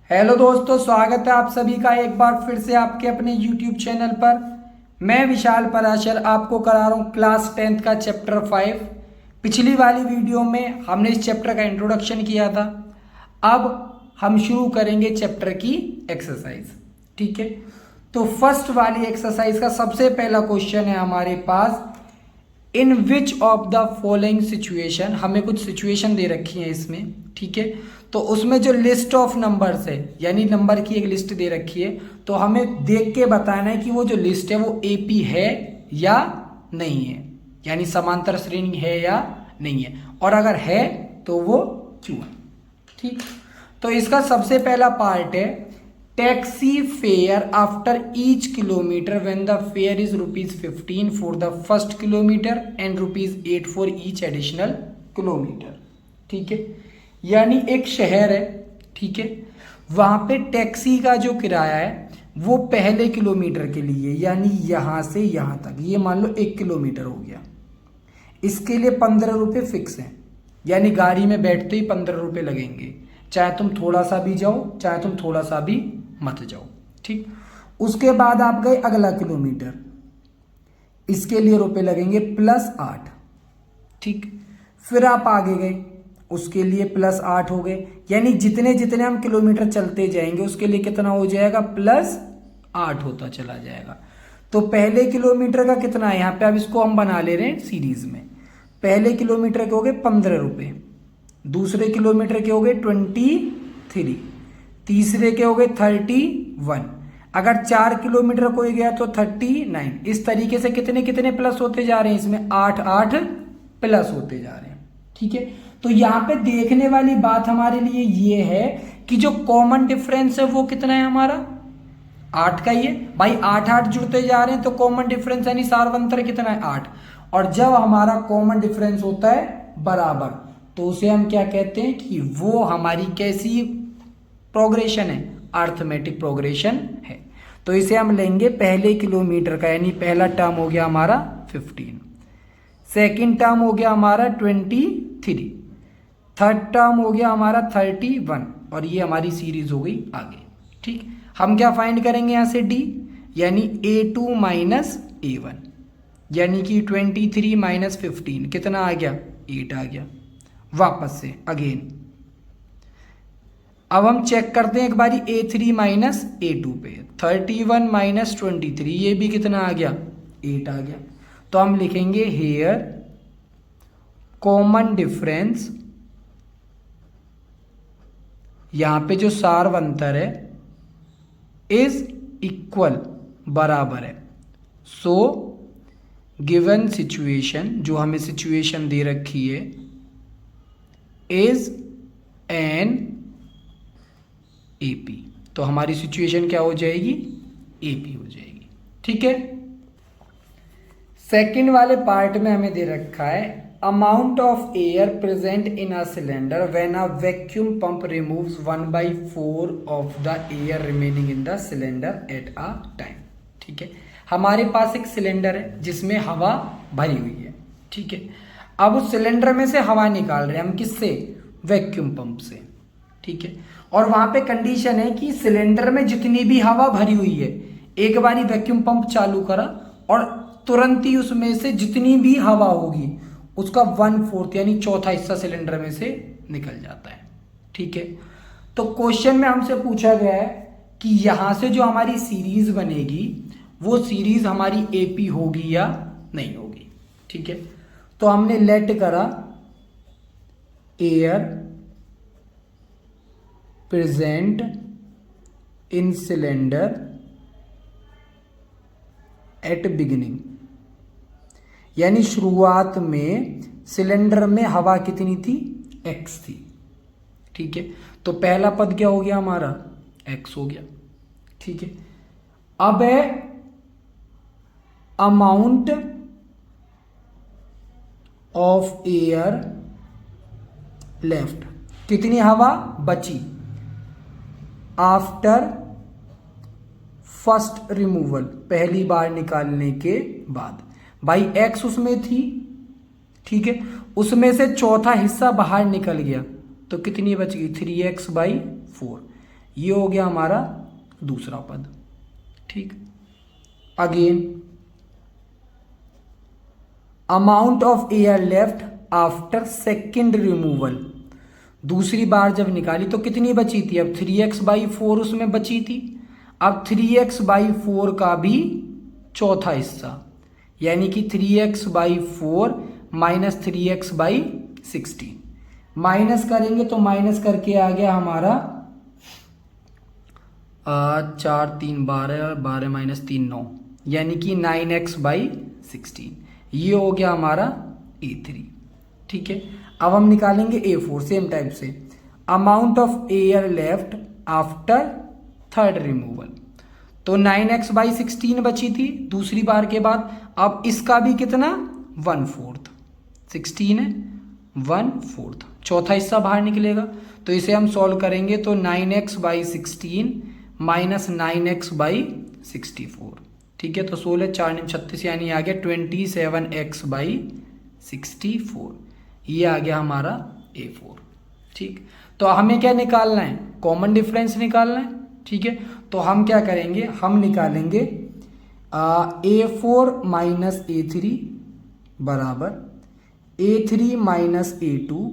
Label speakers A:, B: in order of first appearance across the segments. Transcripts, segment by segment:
A: Hello दोस्तों, स्वागत है आप सभी का एक बार फिर से आपके अपने YouTube चैनल पर। मैं विशाल पराशर आपको करा रहा हूँ क्लास 10th का चैप्टर 5। पिछली वाली वीडियो में हमने इस चैप्टर का इंट्रोडक्शन किया था। अब हम शुरू करेंगे चैप्टर की एक्सरसाइज। ठीक है, तो फर्स्ट वाली एक्सरसाइज का सबसे पहला क्वेश्चन है हमारे पास, in which of the following situation. हमें कुछ सिचुएशन दे रखी है इसमें। ठीक है, तो उसमें जो लिस्ट ऑफ नंबर्स है, यानी नंबर की एक लिस्ट दे रखी है, तो हमें देख के बताना है कि वो जो लिस्ट है वो एपी है या नहीं है, यानी समांतर श्रेणी है या नहीं है, और अगर है तो वो क्यों है। ठीक, तो इसका सबसे पहला पार्ट है, taxi fare after each kilometre when the fair is ₹15 for the first kilometre and ₹8 for each additional kilometre. ठीक है, यानी एक शहर है, ठीक है, वहां पे टैक्सी का जो किराया है वो पहले किलोमीटर के लिए, यानी यहां से यहां तक, ये मान लो 1 किलोमीटर हो गया, इसके लिए 15 रुपये फिक्स हैं, यानी गाड़ी में बैठते ही 15 रुपये लगेंगे, चाहे तुम थोड़ा सा भी जाओ चाहे तुम थोड़ा सा भी मत जाओ। ठीक, उसके बाद आप गए अगला किलोमीटर, इसके लिए रुपए लगेंगे +8। ठीक, फिर आप आगे गए, उसके लिए +8 हो गए, यानी जितने जितने हम किलोमीटर चलते जाएंगे उसके लिए कितना हो जाएगा, +8 होता चला जाएगा। तो पहले किलोमीटर का कितना है, यहाँ पे अब इसको हम बना ले रहे हैं सीरीज में। पहले किलोमीटर के हो गए 15 रुपये, दूसरे किलोमीटर के हो गए 23, तीसरे के हो गए 31, अगर 4 किलोमीटर कोई गया तो 39। इस तरीके से कितने कितने प्लस होते जा रहे हैं, इसमें 8 प्लस होते जा रहे हैं। ठीक है, तो यहां पे देखने वाली बात हमारे लिए ये है कि जो कॉमन डिफरेंस है वो कितना है हमारा, 8 का ही है भाई। 8 जुड़ते जा रहे हैं तो कॉमन डिफरेंस यानी सार्वंतर कितना है, 8। और जब हमारा कॉमन डिफरेंस होता है बराबर, तो उसे हम क्या कहते हैं कि वो हमारी कैसी प्रोग्रेशन है, अर्थमेटिक प्रोग्रेशन है। तो इसे हम लेंगे पहले किलोमीटर का, यानी पहला टर्म हो गया हमारा 15, सेकंड टर्म हो गया हमारा 23, थर्ड टर्म हो गया हमारा 31, और ये हमारी सीरीज हो गई आगे। ठीक, हम क्या फाइंड करेंगे यहां से डी, यानी A2 - A1, यानी कि 23 - 15 कितना आ गया, 8 आ गया। वापस से अगेन अब हम चेक करते हैं एक बारी A3 - A2 पे, 31 - 23, ये भी कितना आ गया, 8 आ गया। तो हम लिखेंगे हेयर कॉमन डिफरेंस, यहां पे जो सार्वंतर है इज इक्वल, बराबर है। सो गिवन सिचुएशन, जो हमें सिचुएशन दे रखी है, इज एन एपी। तो हमारी सिचुएशन क्या हो जाएगी, एपी हो जाएगी। ठीक है, सेकंड वाले पार्ट में हमें दे रखा है, amount of air present in a cylinder when a vacuum pump removes 1/4 of the air remaining in the cylinder at a time. ठीक है, हमारे पास एक सिलेंडर है जिसमें हवा भरी हुई है। ठीक है, अब उस सिलेंडर में से हवा निकाल रहे हैं हम, किससे, वैक्यूम पंप से। ठीक है, और वहां पे कंडीशन है कि सिलेंडर में जितनी भी हवा भरी हुई है, एक बारी वैक्यूम पंप चालू करा और तुरंत ही उसमें से जितनी भी हवा होगी उसका 1/4 यानी चौथा हिस्सा सिलेंडर में से निकल जाता है। ठीक है, तो क्वेश्चन में हमसे पूछा गया है कि यहां से जो हमारी सीरीज बनेगी वो सीरीज हमारी एपी होगी या नहीं होगी। ठीक है, तो हमने लेट करा air present in cylinder at beginning, यानी शुरुआत में सिलेंडर में हवा कितनी थी, x थी। ठीक है, तो पहला पद क्या हो गया हमारा, x हो गया। ठीक है, अब है अमाउंट ऑफ एयर लेफ्ट, कितनी हवा बची आफ्टर फर्स्ट रिमूवल, पहली बार निकालने के बाद। भाई x उसमें थी, ठीक है, उसमें से चौथा हिस्सा बाहर निकल गया, तो कितनी बच गई, 3x/4, ये हो गया हमारा दूसरा पद। ठीक, again amount of air left after second removal, दूसरी बार जब निकाली तो कितनी बची थी, अब 3x/4 उसमें बची थी। अब 3x/4 का भी चौथा हिस्सा, यानी कि 3x/4 माइनस 3x/16 माइनस करेंगे तो माइनस करके आ गया हमारा 4 3 12, 12 माइनस 3 9, यानी कि 9x/16। ये हो गया हमारा A3। ठीक है, अब हम निकालेंगे A4 सेम टाइप से, amount of air left after third removal. तो 9x/16 बची थी दूसरी बार के बाद। अब इसका भी कितना, 1/4, 16 है 1/4, चौथा हिस्सा बाहर निकलेगा। तो इसे हम सॉल्व करेंगे तो 9x/16 माइनस 9x/64। ठीक है, तो 16 4 36, यानी आ गया 27x/64। ये आ गया हमारा A4। ठीक, तो हमें क्या निकालना है, कॉमन डिफरेंस निकालना है। ठीक है, तो हम क्या करेंगे, हम निकालेंगे A4 माइनस A3 बराबर A3 माइनस A2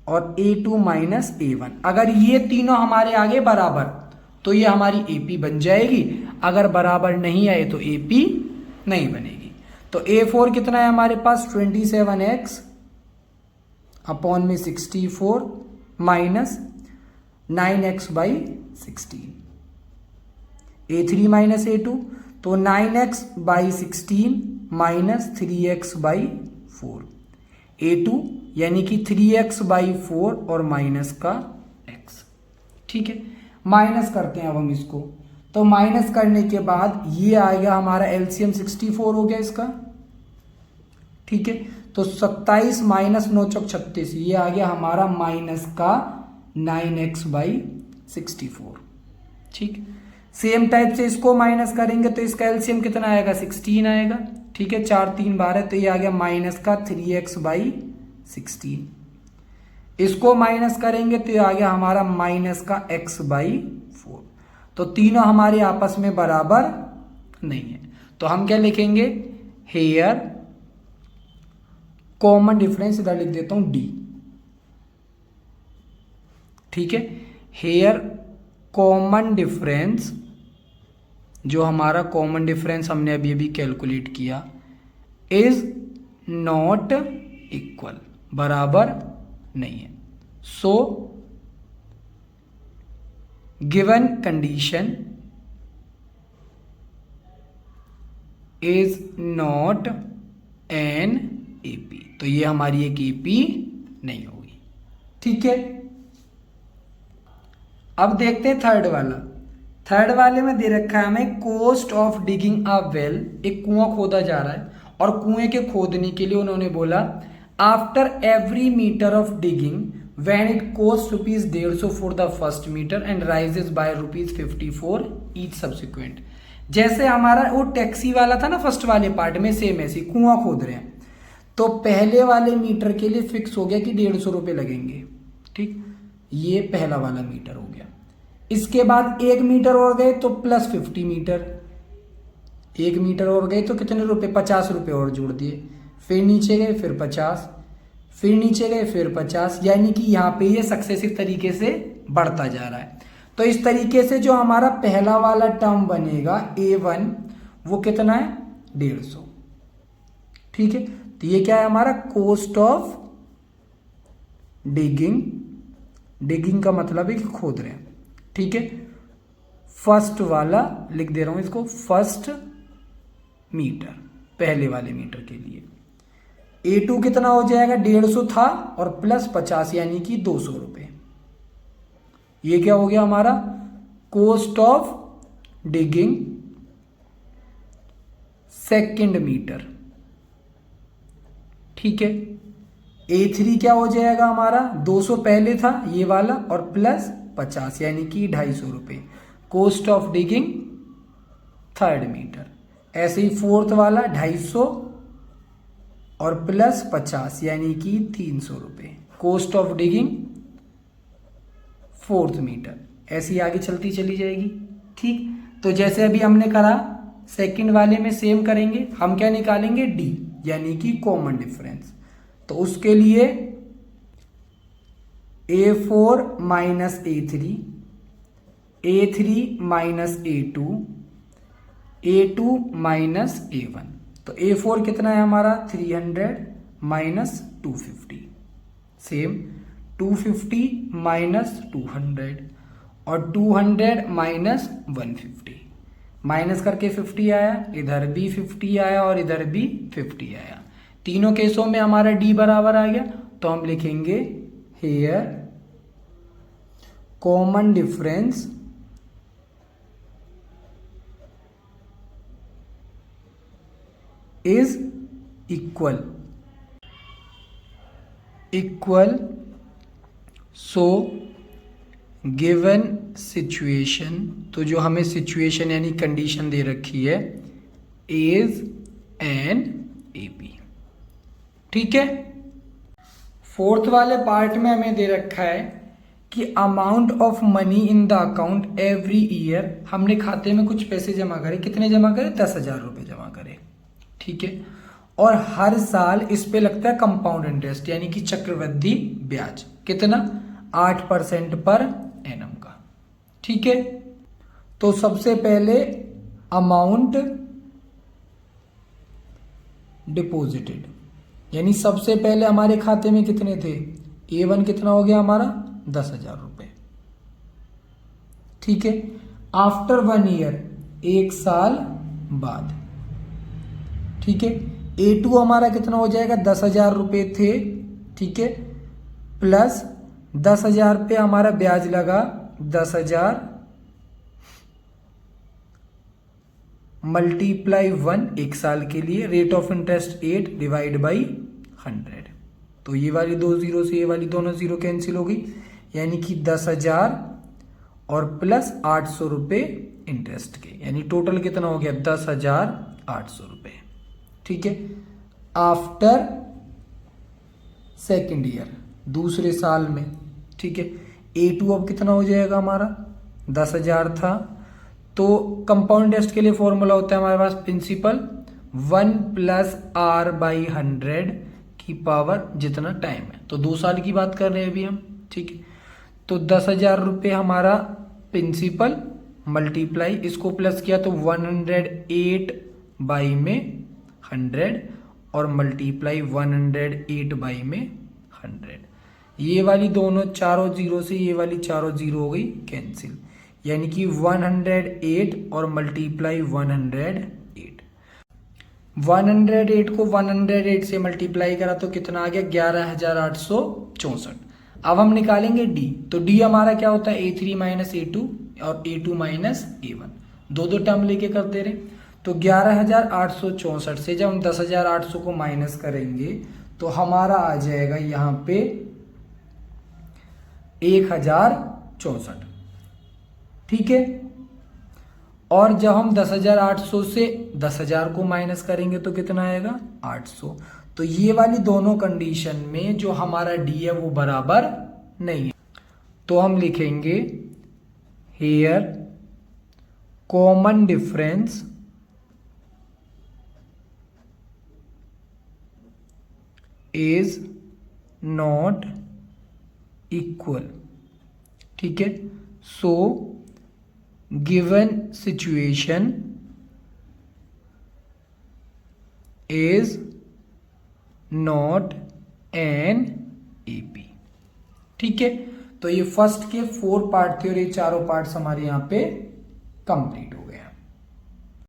A: और A2 माइनस A1। अगर ये तीनों हमारे आगे बराबर तो ये हमारी AP बन जाएगी, अगर बराबर नहीं आए तो AP नहीं बनेगी। तो A4 कितना है हमारे पास, 27x अपॉन में 64 minus 9x/16। A3 minus A2 तो 9x/16 माइनस 3x/4, A2 यानी कि 3x/4 और माइनस का x। ठीक है, माइनस करते हैं अब हम इसको, तो माइनस करने के बाद ये आएगा हमारा LCM 64 हो गया इसका। ठीक है, तो 27 माइनस 9 चौक 36, ये आ गया हमारा माइनस का 9x/64। ठीक, सेम टाइप से इसको माइनस करेंगे तो इसका एलसीएम कितना आएगा, 16 आएगा। ठीक है, 4 3 12, तो ये आ गया माइनस का 3x/16। इसको माइनस करेंगे तो ये आ गया हमारा माइनस का x/4। तो तीनों हमारे आपस में बराबर नहीं है, तो हम क्या लिखेंगे, हेयर कॉमन डिफरेंस, इधर लिख देता हूं D। ठीक है, हेयर कॉमन डिफरेंस, जो हमारा कॉमन डिफरेंस हमने अभी अभी कैलकुलेट किया, इज नॉट इक्वल, बराबर नहीं है। So given condition is not N AP, तो ये हमारी एक AP नहीं होगी। ठीक है, अब देखते हैं थर्ड वाला। थर्ड वाले में दे रखा है हमें cost of digging a well, एक कुआं खोदा जा रहा है और कुएं के खोदने के लिए उन्होंने बोला after every metre of digging when it cost ₹150 for the first metre and rises by ₹54 each subsequent. जैसे हमारा वो टैक्सी वाला था ना फर्स्ट वाले पार्ट में, सेम ऐसे कुआं खोद रहे हैं, तो पहले वाले मीटर के लिए फिक्स हो गया कि ₹150 लगेंगे। ठीक, ये पहला वाला मीटर हो गया। इसके बाद 1 मीटर और गए तो प्लस 50 मीटर, 1 मीटर और गए तो कितने रुपए, ₹50 और जोड़ दिए, फिर नीचे गए फिर 50, फिर नीचे गए फिर 50, यानी कि यहाँ पे ये सक्सेसिव तरीके से बढ़ता जा रहा है। तो इस तरीके से जो हमारा पहला वाला टर्म बनेगा A1, वो कितना है, 150। ठीक है, तो ये क्या है हमारा कॉस्ट ऑफ डिगिंग, डिगिंग का मतलब है कि खोद रहे हैं। ठीक है, फर्स्ट वाला लिख दे रहा हूं इसको, फर्स्ट मीटर, पहले वाले मीटर के लिए। A2 कितना हो जाएगा, 150 था और प्लस 50, यानी कि ₹200। ये क्या हो गया हमारा, cost of digging second metre. ठीक है, A3 क्या हो जाएगा हमारा, 200 पहले था ये वाला और प्लस 50, यानी कि ₹250, cost of digging third metre. ऐसे ही फोर्थ वाला 250 और प्लस 50, यानी कि ₹300, cost of digging fourth metre. ऐसी आगे चलती चली जाएगी। ठीक, तो जैसे अभी हमने करा सेकंड वाले में सेम करेंगे। हम क्या निकालेंगे, डी यानी कि कॉमन डिफरेंस। तो उसके लिए A4 minus A3, A3 minus A2, A2 minus A1। तो A4 कितना है हमारा 300 माइनस 250, सेम 250 माइनस 200 और 200 माइनस 150, माइनस करके 50 आया, इधर भी 50 आया और इधर भी 50 आया। तीनों केसों में हमारा डी बराबर आ गया। तो हम लिखेंगे here common difference is equal so given situation, तो जो हमें सिचुएशन यानी कंडीशन दे रखी है इज एन एपी। ठीक है, फोर्थ वाले पार्ट में हमें दे रखा है कि amount of money in the account every year, हमने खाते में कुछ पैसे जमा करे। कितने जमा करे, 10,000 रुपये जमा करे। ठीक है, और हर साल इस पे लगता है कंपाउंड इंटरेस्ट यानी कि चक्रवृद्धि ब्याज। कितना, 8% पर एनम का। ठीक है, तो सबसे पहले अमाउंट डिपॉजिटेड, यानी सबसे पहले हमारे खाते में कितने थे, A1 कितना हो गया हमारा 10,000 रुपये। ठीक है, आफ्टर 1 ईयर, 1 साल बाद। ठीक है, A2 हमारा कितना हो जाएगा, 10,000 रुपये थे। ठीक है, प्लस 10,000 पे हमारा ब्याज लगा, 10,000 मल्टीप्लाई 1 1 साल के लिए, rate of interest 8 divide by 100। तो ये वाली 2 जीरो से ये वाली दोनों जीरो कैंसिल हो गई, यानी कि 10,000 और प्लस 800 रुपये इंटरेस्ट के, यानी टोटल कितना हो गया 10,800 रुपये। ठीक है, आफ्टर सेकेंड ईयर, दूसरे साल में। ठीक है, A2 अब कितना हो जाएगा हमारा 10,000 था, तो कंपाउंड इंटरेस्ट के लिए फॉर्मूला होता है हमारे पास प्रिंसिपल 1 प्लस R बाई 100 की पावर जितना टाइम है। तो 2 साल की बात कर रहे हैं अभी हम। ठीक है, तो 10,000 रुपये हमारा प्रिंसिपल मल्टीप्लाई, इसको प्लस किया तो 108 बाई में 100 और मल्टीप्लाई 108 बाई में 100। ये वाली दोनों चारों जीरो से ये वाली चारों जीरो हो गई कैंसिल, यानी कि 108 और मल्टीप्लाई 108। 108 को 108 से मल्टीप्लाई करा तो कितना आ गया 11,864। अब हम निकालेंगे डी। तो डी हमारा क्या होता है A3 माइनस A2 और A2 माइनस A1, दो टर्म लेके कर दे रहे। तो 11,864 से जब हम 10,800 को माइनस करेंगे तो हमारा आ जाएगा यहाँ पे 1,064। ठीक है, और जब हम 10,800 से 10,000 को माइनस करेंगे तो कितना आएगा 800। तो ये वाली दोनों कंडीशन में जो हमारा डी है वो बराबर नहीं है। तो हम लिखेंगे here common difference is not equal. ठीक है, so given situation is not an AP. ठीक है, तो ये फर्स्ट के 4 पार्ट थे और ये चारों पार्ट्स हमारे यहाँ पे कंप्लीट हो